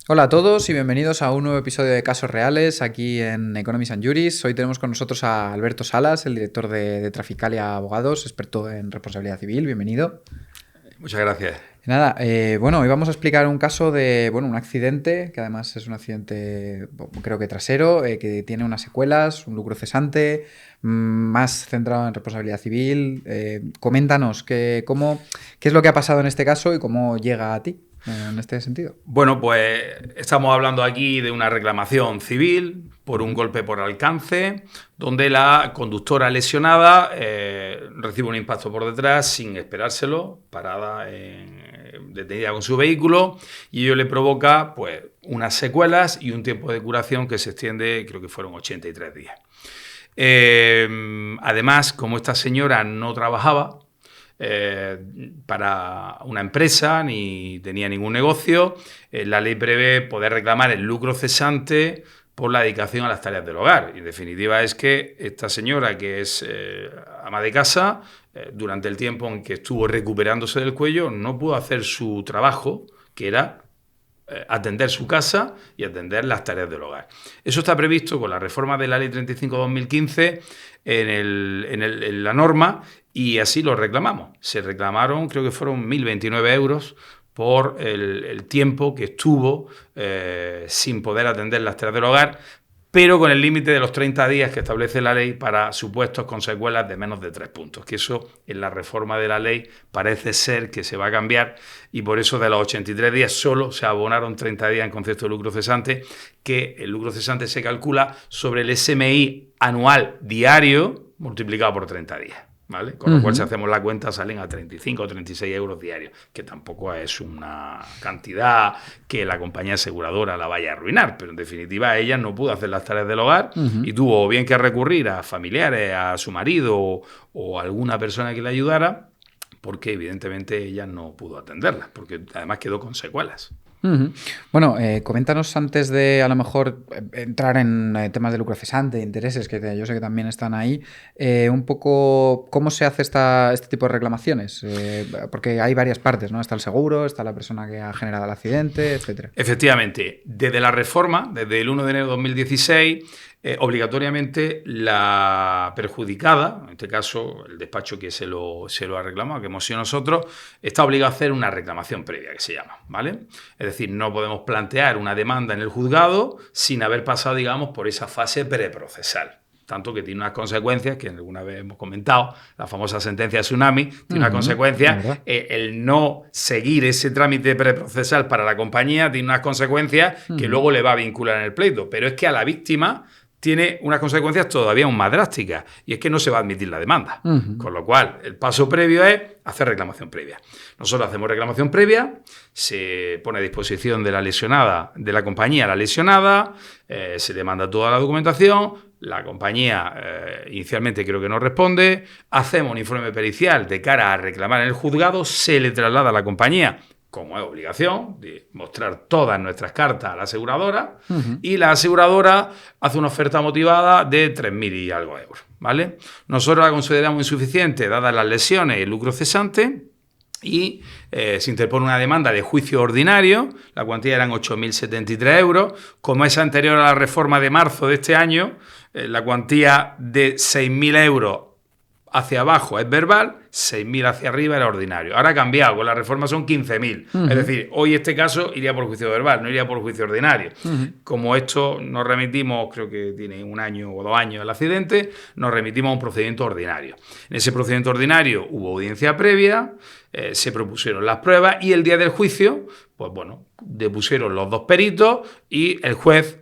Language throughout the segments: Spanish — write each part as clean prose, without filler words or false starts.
Hola a todos y bienvenidos a un nuevo episodio de Casos Reales aquí en Economies and Juris. Hoy tenemos con nosotros a Alberto Salas, el director de Traficalia Abogados, experto en responsabilidad civil. Bienvenido. Muchas gracias. Nada, hoy vamos a explicar un caso de un accidente, que además es un accidente, creo que trasero, que tiene unas secuelas, un lucro cesante, más centrado en responsabilidad civil. Coméntanos qué es lo que ha pasado en este caso y cómo llega a ti en este sentido. Bueno, pues estamos hablando aquí de una reclamación civil por un golpe por alcance, donde la conductora lesionada recibe un impacto por detrás sin esperárselo, detenida con su vehículo, y ello le provoca pues unas secuelas y un tiempo de curación que se extiende, creo que fueron 83 días. Además, como esta señora no trabajaba para una empresa ni tenía ningún negocio, la ley prevé poder reclamar el lucro cesante por la dedicación a las tareas del hogar. Y en definitiva es que esta señora, que es ama de casa, durante el tiempo en que estuvo recuperándose del cuello, no pudo hacer su trabajo, que era atender su casa y atender las tareas del hogar. Eso está previsto con la reforma de la Ley 35/2015 en la norma, y así lo reclamamos. Se reclamaron, creo que fueron 1.029 euros por el tiempo que estuvo sin poder atender las tareas del hogar, pero con el límite de los 30 días que establece la ley para supuestos con secuelas de menos de 3 puntos, que eso en la reforma de la ley parece ser que se va a cambiar, y por eso de los 83 días solo se abonaron 30 días en concepto de lucro cesante, que el lucro cesante se calcula sobre el SMI anual diario multiplicado por 30 días. ¿Vale? Con lo cual, si hacemos la cuenta, salen a 35 o 36 euros diarios, que tampoco es una cantidad que la compañía aseguradora la vaya a arruinar, pero en definitiva ella no pudo hacer las tareas del hogar y tuvo bien que recurrir a familiares, a su marido o a alguna persona que le ayudara, porque evidentemente ella no pudo atenderlas, porque además quedó con secuelas. Bueno, coméntanos antes de a lo mejor entrar en temas de lucro cesante, intereses, que yo sé que también están ahí, un poco cómo se hace este tipo de reclamaciones, porque hay varias partes, ¿no? Está el seguro, está la persona que ha generado el accidente, etcétera. Efectivamente, desde la reforma, desde el 1 de enero de 2016, obligatoriamente la perjudicada, en este caso el despacho que se lo ha reclamado, que hemos sido nosotros, está obligado a hacer una reclamación previa, que se llama, ¿vale? Es decir, no podemos plantear una demanda en el juzgado sin haber pasado, digamos, por esa fase preprocesal. Tanto que tiene unas consecuencias, que alguna vez hemos comentado, la famosa sentencia de Tsunami, tiene unas consecuencias, el no seguir ese trámite preprocesal para la compañía tiene unas consecuencias que luego le va a vincular en el pleito, pero es que a la víctima tiene unas consecuencias todavía aún más drásticas, y es que no se va a admitir la demanda. Con lo cual, el paso previo es hacer reclamación previa. Nosotros hacemos reclamación previa, se pone a disposición de la lesionada, de la compañía la lesionada, se le manda toda la documentación, la compañía inicialmente creo que no responde, hacemos un informe pericial de cara a reclamar en el juzgado, se le traslada a la compañía, como es obligación, de mostrar todas nuestras cartas a la aseguradora, y la aseguradora hace una oferta motivada de 3.000 y algo euros, ¿vale? Nosotros la consideramos insuficiente, dadas las lesiones y el lucro cesante, y se interpone una demanda de juicio ordinario, la cuantía eran 8.073 euros, como es anterior a la reforma de marzo de este año, la cuantía de 6.000 euros hacia abajo es verbal, 6.000 hacia arriba era ordinario. Ahora ha cambiado, con la reforma son 15.000. Es decir, hoy este caso iría por juicio verbal, no iría por juicio ordinario. Como esto nos remitimos, creo que tiene 1 año o 2 años el accidente, nos remitimos a un procedimiento ordinario. En ese procedimiento ordinario hubo audiencia previa, se propusieron las pruebas, y el día del juicio, pues bueno, depusieron los 2 peritos y el juez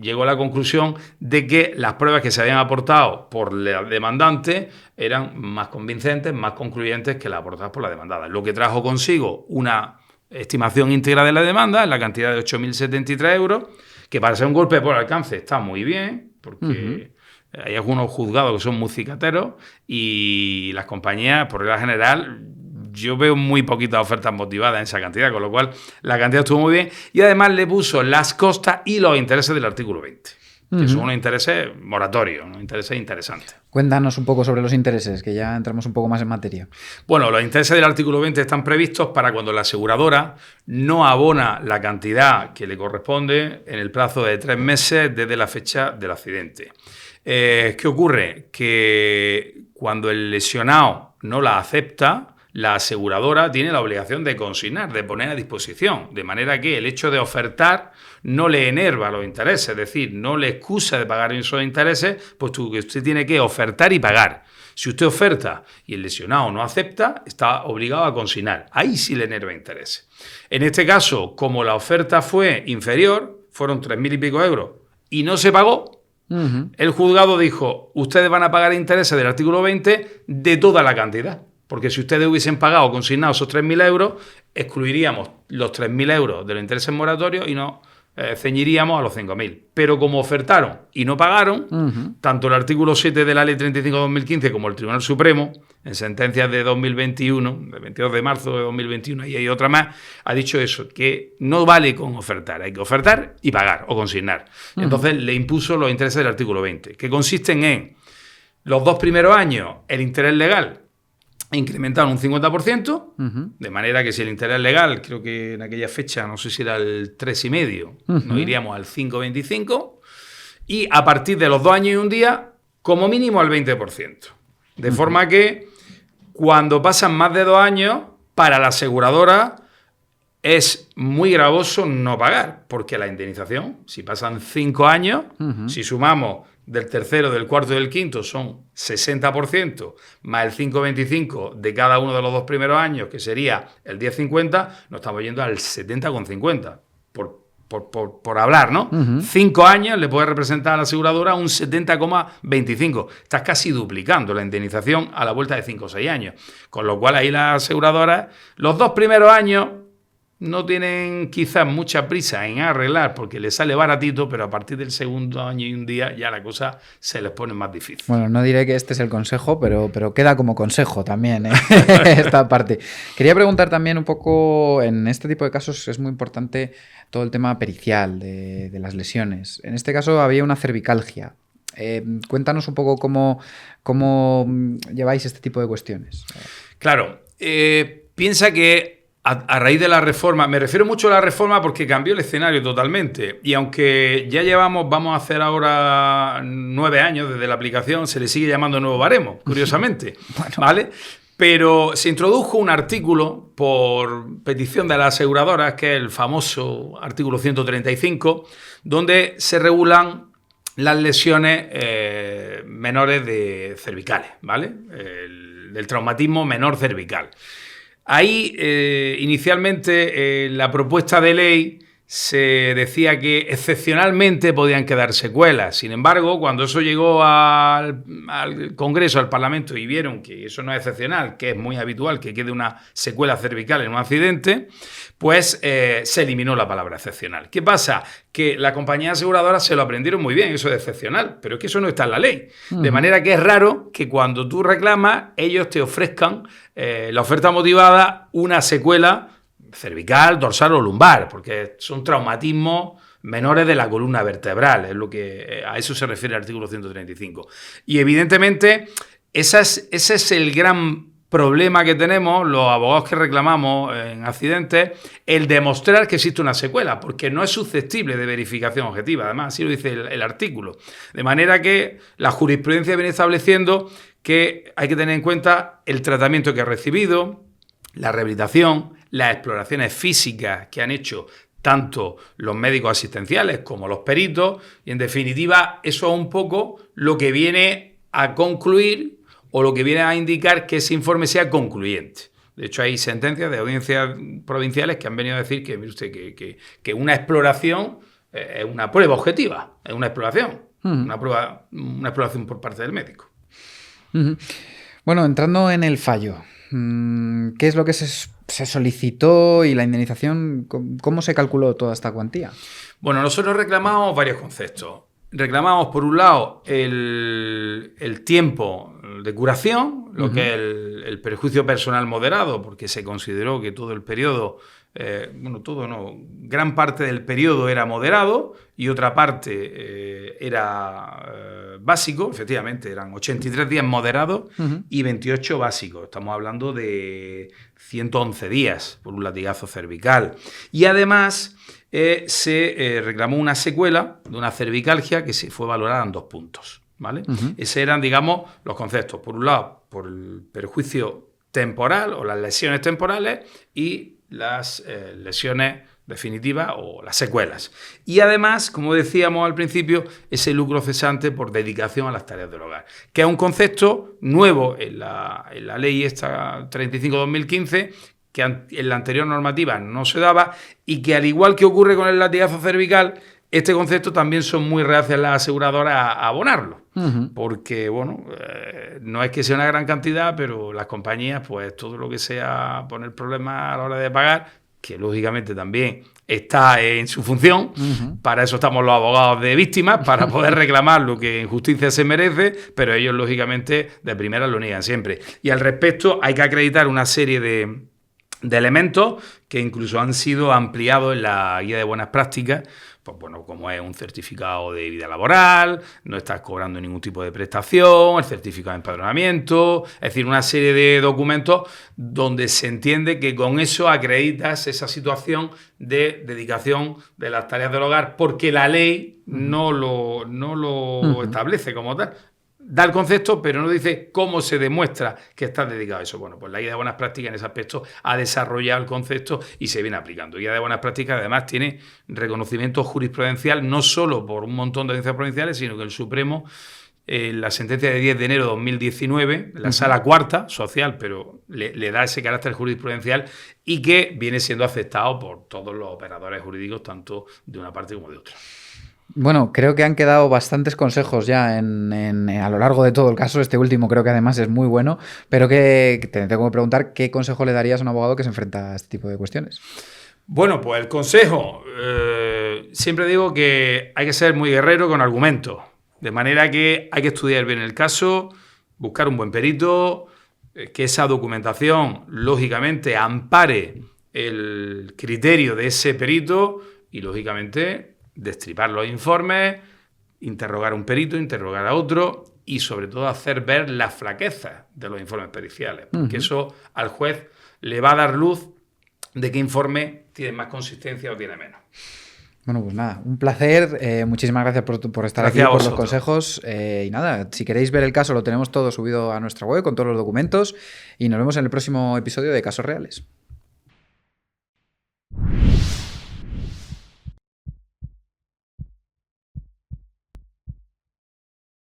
llegó a la conclusión de que las pruebas que se habían aportado por la demandante eran más convincentes, más concluyentes que las aportadas por la demandada, lo que trajo consigo una estimación íntegra de la demanda en la cantidad de 8.073 euros, que para ser un golpe por alcance está muy bien, porque hay algunos juzgados que son muy cicateros, y las compañías, por regla general, yo veo muy poquitas ofertas motivadas en esa cantidad, con lo cual la cantidad estuvo muy bien, y además le puso las costas y los intereses del artículo 20. que son unos intereses moratorios, unos intereses interesantes. Cuéntanos un poco sobre los intereses, que ya entramos un poco más en materia. Bueno, los intereses del artículo 20 están previstos para cuando la aseguradora no abona la cantidad que le corresponde en el plazo de 3 meses desde la fecha del accidente. ¿Qué ocurre? Que cuando el lesionado no la acepta, la aseguradora tiene la obligación de consignar, de poner a disposición, de manera que el hecho de ofertar no le enerva los intereses, es decir, no le excusa de pagar esos intereses, puesto que usted tiene que ofertar y pagar. Si usted oferta y el lesionado no acepta, está obligado a consignar. Ahí sí le enerva intereses. En este caso, como la oferta fue inferior, fueron 3.000 y pico euros, y no se pagó, el juzgado dijo, ustedes van a pagar intereses del artículo 20 de toda la cantidad. Porque si ustedes hubiesen pagado o consignado esos 3.000 euros, excluiríamos los 3.000 euros de los intereses moratorios y nos ceñiríamos a los 5.000. Pero como ofertaron y no pagaron, tanto el artículo 7 de la Ley 35/2015 como el Tribunal Supremo, en sentencias de 2021, del 22 de marzo de 2021, y hay otra más, ha dicho eso, que no vale con ofertar, hay que ofertar y pagar o consignar. Entonces le impuso los intereses del artículo 20, que consisten en los 2 primeros años el interés legal incrementado un 50%, de manera que si el interés legal, creo que en aquella fecha, no sé si era el 3,5, nos iríamos al 5,25, y a partir de los 2 años y un día, como mínimo al 20%. De forma que cuando pasan más de 2 años, para la aseguradora es muy gravoso no pagar, porque la indemnización, si pasan 5 años, si sumamos del tercero, del cuarto y del quinto, son 60%, más el 5,25 de cada uno de los 2 primeros años, que sería el 10,50, nos estamos yendo al 70,50, por hablar, ¿no? 5 años le puede representar a la aseguradora un 70,25. Estás casi duplicando la indemnización a la vuelta de 5 o 6 años. Con lo cual ahí las aseguradoras, los 2 primeros años, no tienen quizás mucha prisa en arreglar porque les sale baratito, pero a partir del segundo año y un día ya la cosa se les pone más difícil. Bueno, no diré que este es el consejo, pero queda como consejo también, ¿eh? Esta parte. Quería preguntar también un poco, en este tipo de casos es muy importante todo el tema pericial de las lesiones. En este caso había una cervicalgia. Cuéntanos un poco cómo lleváis este tipo de cuestiones. Claro, piensa que a raíz de la reforma, me refiero mucho a la reforma porque cambió el escenario totalmente, y aunque ya vamos a hacer ahora 9 años desde la aplicación, se le sigue llamando nuevo baremo, curiosamente, bueno. ¿Vale? Pero se introdujo un artículo por petición de las aseguradoras, que es el famoso artículo 135, donde se regulan las lesiones menores de cervicales, ¿vale? Del traumatismo menor cervical. Ahí, inicialmente, la propuesta de ley se decía que excepcionalmente podían quedar secuelas. Sin embargo, cuando eso llegó al Congreso, al Parlamento, y vieron que eso no es excepcional, que es muy habitual que quede una secuela cervical en un accidente, pues se eliminó la palabra excepcional. ¿Qué pasa? Que las compañías aseguradoras se lo aprendieron muy bien, eso de excepcional, pero es que eso no está en la ley. De manera que es raro que cuando tú reclamas, ellos te ofrezcan la oferta motivada una secuela cervical, dorsal o lumbar, porque son traumatismos menores de la columna vertebral, es lo que a eso se refiere el artículo 135. Y evidentemente ese es el gran problema que tenemos los abogados que reclamamos en accidentes, el demostrar que existe una secuela, porque no es susceptible de verificación objetiva, además así lo dice el artículo. De manera que la jurisprudencia viene estableciendo que hay que tener en cuenta el tratamiento que ha recibido, la rehabilitación, las exploraciones físicas que han hecho tanto los médicos asistenciales como los peritos, y en definitiva eso es un poco lo que viene a concluir o lo que viene a indicar que ese informe sea concluyente. De hecho, hay sentencias de audiencias provinciales que han venido a decir que, mire usted, que una exploración es una prueba objetiva, es una exploración, una exploración por parte del médico. Bueno, entrando en el fallo, ¿qué es lo que se solicitó y la indemnización? ¿Cómo se calculó toda esta cuantía? Bueno, nosotros reclamamos varios conceptos. Reclamamos, por un lado, el tiempo de curación, lo que es el perjuicio personal moderado, porque se consideró que todo el periodo todo no, gran parte del periodo era moderado y otra parte era básico, efectivamente, eran 83 días moderados y 28 básicos. Estamos hablando de 111 días por un latigazo cervical. Y además se reclamó una secuela de una cervicalgia que se fue valorada en 2 puntos. ¿Vale? Esos eran, digamos, los conceptos. Por un lado, por el perjuicio temporal o las lesiones temporales y las lesiones definitivas o las secuelas. Y además, como decíamos al principio, ese lucro cesante por dedicación a las tareas del hogar, que es un concepto nuevo en la ley esta 35/2015, que en la anterior normativa no se daba y que, al igual que ocurre con el latigazo cervical, este concepto también son muy reacias las aseguradoras a abonarlo, porque, bueno, no es que sea una gran cantidad, pero las compañías, pues todo lo que sea poner problemas a la hora de pagar, que lógicamente también está en su función, para eso estamos los abogados de víctimas, para poder reclamar lo que en justicia se merece, pero ellos lógicamente de primera lo niegan siempre. Y al respecto hay que acreditar una serie de elementos que incluso han sido ampliados en la guía de buenas prácticas, pues bueno, como es un certificado de vida laboral, no estás cobrando ningún tipo de prestación, el certificado de empadronamiento, es decir, una serie de documentos donde se entiende que con eso acreditas esa situación de dedicación de las tareas del hogar, porque la ley no lo establece como tal. Da el concepto, pero no dice cómo se demuestra que estás dedicado a eso. Bueno, pues la guía de buenas prácticas en ese aspecto ha desarrollado el concepto y se viene aplicando. La guía de buenas prácticas además tiene reconocimiento jurisprudencial no solo por un montón de audiencias provinciales, sino que el Supremo, la sentencia de 10 de enero de 2019, la sala cuarta, social, pero le da ese carácter jurisprudencial y que viene siendo aceptado por todos los operadores jurídicos, tanto de una parte como de otra. Bueno, creo que han quedado bastantes consejos ya a lo largo de todo el caso. Este último creo que además es muy bueno, pero que te tengo que preguntar qué consejo le darías a un abogado que se enfrenta a este tipo de cuestiones. Bueno, pues el consejo, siempre digo que hay que ser muy guerrero con argumentos, de manera que hay que estudiar bien el caso, buscar un buen perito, que esa documentación lógicamente ampare el criterio de ese perito y lógicamente destripar los informes, interrogar a un perito, interrogar a otro y sobre todo hacer ver las flaquezas de los informes periciales, porque eso al juez le va a dar luz de qué informe tiene más consistencia o tiene menos. Bueno, pues nada, un placer. Muchísimas gracias por estar aquí, por los consejos. Y nada, si queréis ver el caso, lo tenemos todo subido a nuestra web con todos los documentos y nos vemos en el próximo episodio de Casos Reales.